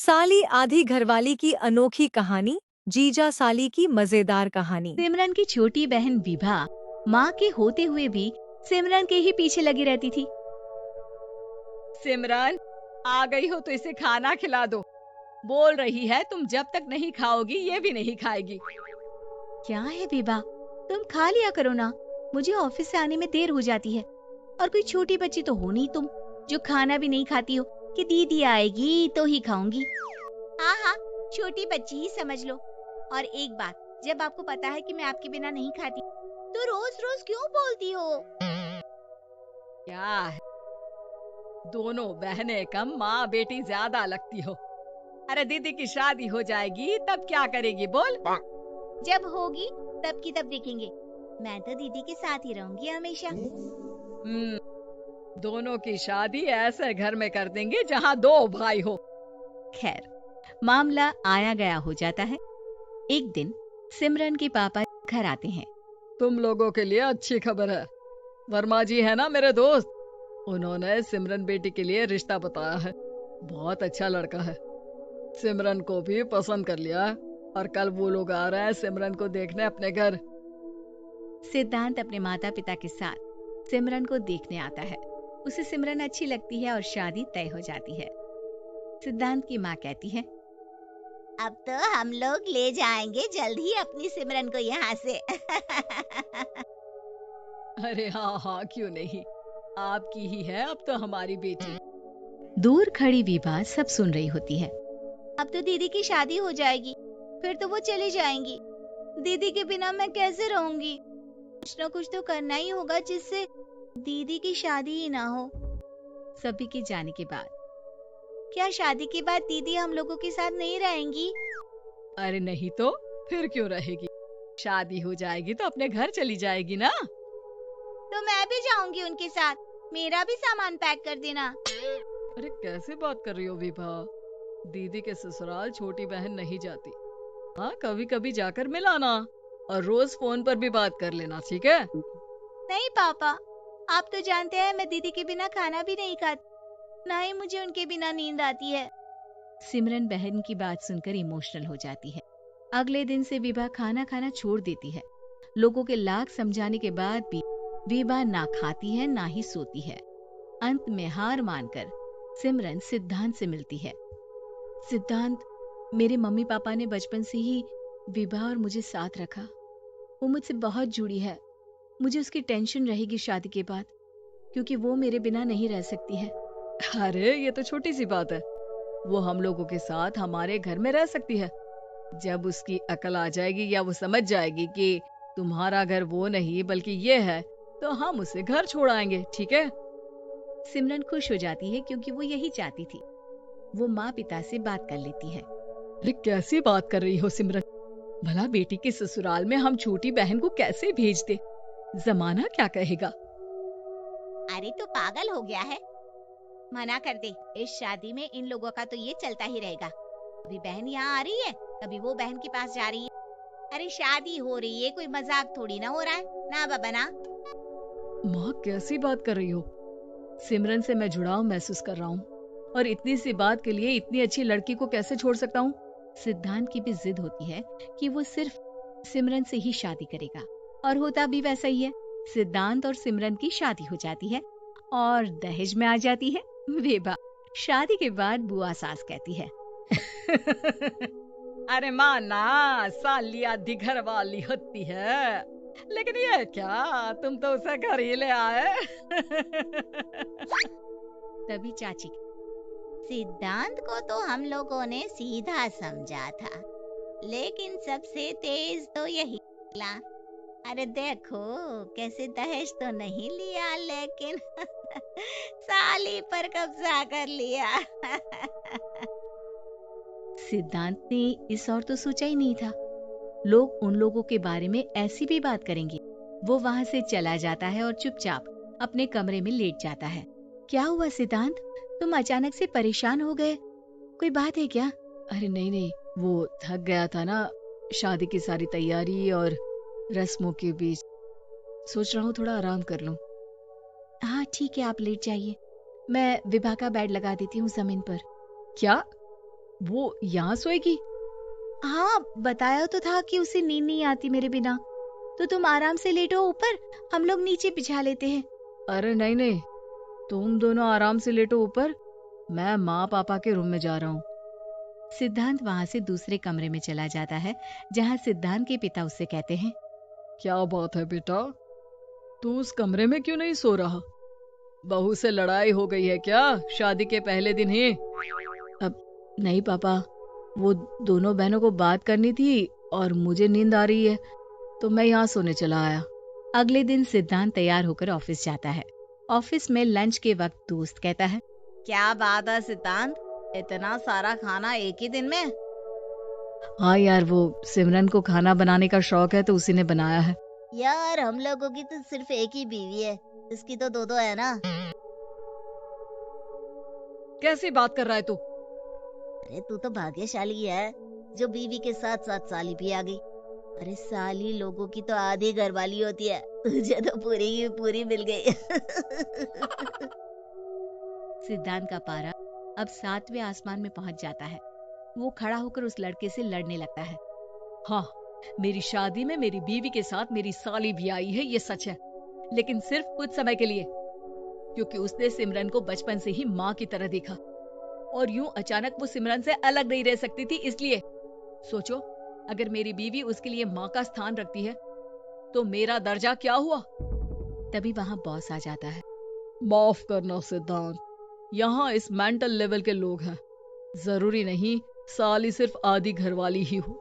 साली आधी घरवाली की अनोखी कहानी। जीजा साली की मजेदार कहानी। सिमरन की छोटी बहन विभा माँ के होते हुए भी सिमरन के ही पीछे लगी रहती थी। सिमरन, आ गई हो तो इसे खाना खिला दो। बोल रही है तुम जब तक नहीं खाओगी ये भी नहीं खाएगी। क्या है विभा, तुम खा लिया करो ना, मुझे ऑफिस से आने में देर हो जाती है। और कोई छोटी बच्ची तो हो नहीं तुम जो खाना भी नहीं खाती हो कि दीदी आएगी तो ही खाऊंगी। हाँ हाँ, छोटी बच्ची ही समझ लो। और एक बात, जब आपको पता है कि मैं आपके बिना नहीं खाती तो रोज रोज क्यों बोलती हो? क्या है, दोनों बहनें कम माँ बेटी ज्यादा लगती हो। अरे दीदी की शादी हो जाएगी तब क्या करेगी बोल। जब होगी तब की तब देखेंगे। मैं तो दीदी के साथ ही रहूंगी हमेशा। दोनों की शादी ऐसे घर में कर देंगे जहाँ दो भाई हो। खैर, मामला आया गया हो जाता है। एक दिन सिमरन के पापा घर आते हैं। तुम लोगों के लिए अच्छी खबर है। वर्मा जी है ना मेरे दोस्त, उन्होंने सिमरन बेटी के लिए रिश्ता बताया है। बहुत अच्छा लड़का है, सिमरन को भी पसंद कर लिया है। और कल वो लोग आ रहे हैं सिमरन को देखने अपने घर। सिद्धांत अपने माता पिता के साथ सिमरन को देखने आता है। उसे सिमरन अच्छी लगती है और शादी तय हो जाती है। सिद्धांत की माँ कहती है, अब तो हम लोग ले जाएंगे जल्द ही अपनी सिमरन को यहाँ से। अरे हाँ हाँ, क्यों नहीं, आपकी ही है अब तो हमारी बेटी। दूर खड़ी विभा सब सुन रही होती है। अब तो दीदी की शादी हो जाएगी, फिर तो वो चली जाएंगी। दीदी के बिना मैं कैसे रहूंगी? कुछ न कुछ तो करना ही होगा जिससे दीदी की शादी ही ना हो। सभी के जाने के बाद क्या शादी के बाद दीदी हम लोगों के साथ नहीं रहेंगी? अरे नहीं तो फिर क्यों रहेगी, शादी हो जाएगी तो अपने घर चली जाएगी ना। तो मैं भी जाऊंगी उनके साथ, मेरा भी सामान पैक कर देना। अरे कैसे बात कर रही हो विभा, दीदी के ससुराल छोटी बहन नहीं जाती। हाँ, कभी कभी जाकर मिलाना और रोज फोन पर भी बात कर लेना, ठीक है? नहीं पापा, आप तो जानते हैं मैं दीदी के बिना खाना भी नहीं खाती, ना ही मुझे उनके बिना नींद आती है। सिमरन बहन की बात सुनकर इमोशनल हो जाती है। अगले दिन से विभा खाना खाना छोड़ देती है। लोगों के लाख समझाने के बाद भी विभा ना खाती है ना ही सोती है। अंत में हार मानकर सिमरन सिद्धांत से मिलती है। सिद्धांत, मेरे मम्मी पापा ने बचपन से ही विभा और मुझे साथ रखा। वो मुझसे बहुत जुड़ी है। मुझे उसकी टेंशन रहेगी शादी के बाद, क्योंकि वो मेरे बिना नहीं रह सकती है। अरे ये तो छोटी सी बात है, वो हम लोगों के साथ हमारे घर में रह सकती है। जब उसकी अकल आ जाएगी या वो समझ जाएगी कि तुम्हारा घर वो नहीं बल्कि ये है, तो हम उसे घर छोड़ आएंगे, ठीक है? सिमरन खुश हो जाती है क्योंकि वो यही चाहती थी। वो माँ पिता से बात कर लेती है। अरे कैसी बात कर रही हो सिमरन, भला बेटी के ससुराल में हम छोटी बहन को कैसे भेज दे, जमाना क्या कहेगा? अरे तो पागल हो गया है, मना कर दे। इस शादी में इन लोगों का तो ये चलता ही रहेगा। कभी बहन यहाँ आ रही है, कभी वो बहन के पास जा रही है। अरे शादी हो रही है, कोई मजाक थोड़ी ना हो रहा है ना बाबा ना। माँ कैसी बात कर रही हो, सिमरन से मैं जुड़ाव महसूस कर रहा हूँ और इतनी सी बात के लिए इतनी अच्छी लड़की को कैसे छोड़ सकता हूँ? सिद्धांत की भी जिद होती है कि वो सिर्फ सिमरन से ही शादी करेगा, और होता भी वैसा ही है। सिद्धांत और सिमरन की शादी हो जाती है और दहेज में आ जाती है विभा। शादी के बाद बुआ सास कहती है, अरे माँ ना, साली आधी घर वाली होती है, लेकिन ये क्या, तुम तो उसे घर ही ले आए। तभी चाची, सिद्धांत को तो हम लोगों ने सीधा समझा था, लेकिन सबसे तेज तो यही निकला। अरे देखो कैसे दहेज तो नहीं लिया, लेकिन साली पर कब्जा कर लिया। सिद्धांत ने इस और तो सोचा ही नहीं था, लोग उन लोगों के बारे में ऐसी भी बात करेंगे। वो वहां से चला जाता है और चुपचाप अपने कमरे में लेट जाता है। क्या हुआ सिद्धांत, तुम अचानक से परेशान हो गए, कोई बात है क्या? अरे नहीं नहीं, वो थक गया था ना, शादी की सारी तैयारी और रस्मों के बीच, सोच रहा हूँ थोड़ा आराम कर लूं। हाँ ठीक है, आप लेट जाइए, मैं विभा का बेड लगा देती हूँ जमीन पर। क्या? वो यहाँ सोएगी? हाँ, बताया तो था कि उसे नींद नहीं आती मेरे बिना। तो तुम आराम से लेटो ऊपर, हम लोग नीचे बिछा लेते हैं। अरे नहीं नहीं, तुम दोनों आराम से लेटो ऊपर, मैं माँ पापा के रूम में जा रहा हूँ। सिद्धांत वहां से दूसरे कमरे में चला जाता है, जहाँ सिद्धांत के पिता उससे कहते हैं, क्या बात है बेटा, तू उस कमरे में क्यों नहीं सो रहा? बहू से लड़ाई हो गई है क्या शादी के पहले दिन ही? अब नहीं पापा, वो दोनों बहनों को बात करनी थी और मुझे नींद आ रही है, तो मैं यहाँ सोने चला आया। अगले दिन सिद्धांत तैयार होकर ऑफिस जाता है। ऑफिस में लंच के वक्त दोस्त कहता है, क्या बात है सिद्धांत, इतना सारा खाना एक ही दिन में? हाँ यार, वो सिमरन को खाना बनाने का शौक है तो उसी ने बनाया है। यार हम लोगों की तो सिर्फ एक ही बीवी है, इसकी तो दो है ना। कैसी बात कर रहा है तू? अरे तू तो भाग्यशाली है जो बीवी के साथ साथ साली भी आ गई। अरे साली लोगों की तो आधी घरवाली होती है, तुझे तो पूरी की पूरी मिल गई। सिद्धांत का पारा अब 7वें आसमान में पहुंच जाता है। वो खड़ा होकर उस लड़के से लड़ने लगता है। हाँ, मेरी शादी में मेरी बीवी के साथ मेरी साली भी आई है, ये सच है, लेकिन सिर्फ कुछ समय के लिए, क्योंकि उसने सिमरन को बचपन से ही माँ की तरह देखा और यूं अचानक वो सिमरन से अलग नहीं रह सकती थी। इसलिए सोचो, अगर मेरी बीवी उसके लिए माँ का स्थान रखती है तो मेरा दर्जा क्या हुआ? तभी वहां बॉस आ जाता है। माफ करना सिद्धांत, यहाँ इस मेंटल लेवल के लोग हैं, जरूरी नहीं साली सिर्फ आधी घरवाली ही हो,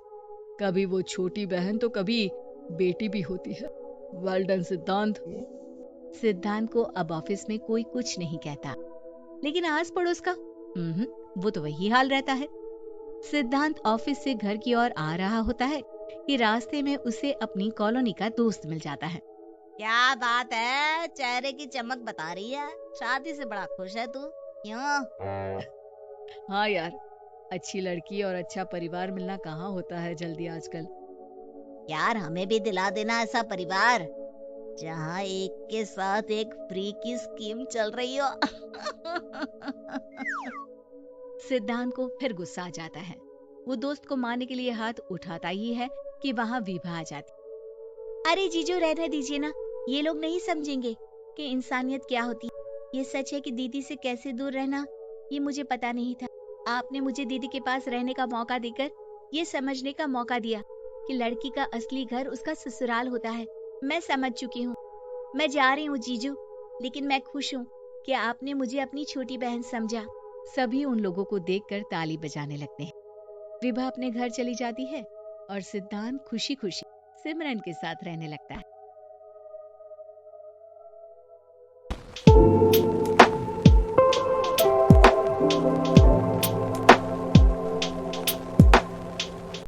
कभी वो छोटी बहन तो कभी बेटी भी होती है। वेल डन सिद्धांत। सिद्धांत को अब ऑफिस में कोई कुछ नहीं कहता, लेकिन आस पड़ोस का वो तो वही हाल रहता है। सिद्धांत ऑफिस से घर की ओर आ रहा होता है कि रास्ते में उसे अपनी कॉलोनी का दोस्त मिल जाता है। क्या बात है, चेहरे की चमक बता रही है, शादी से बड़ा खुश है तू, क्यों? हाँ यार, अच्छी लड़की और अच्छा परिवार मिलना कहाँ होता है जल्दी आजकल। यार हमें भी दिला देना ऐसा परिवार जहाँ एक के साथ एक फ्री की स्कीम चल रही हो। सिद्धांत को फिर गुस्सा आ जाता है। वो दोस्त को मारने के लिए हाथ उठाता ही है कि वहाँ विभा आ जाती। अरे जीजू रहने दीजिए ना, ये लोग नहीं समझेंगे कि इंसानियत क्या होती है। ये सच है कि दीदी से कैसे दूर रहना ये मुझे पता नहीं था। आपने मुझे दीदी के पास रहने का मौका देकर ये समझने का मौका दिया कि लड़की का असली घर उसका ससुराल होता है। मैं समझ चुकी हूँ, मैं जा रही हूँ जीजू, लेकिन मैं खुश हूँ कि आपने मुझे अपनी छोटी बहन समझा। सभी उन लोगों को देखकर ताली बजाने लगते हैं। विभा अपने घर चली जाती है और सिद्धांत खुशी खुशी सिमरन के साथ रहने लगता है।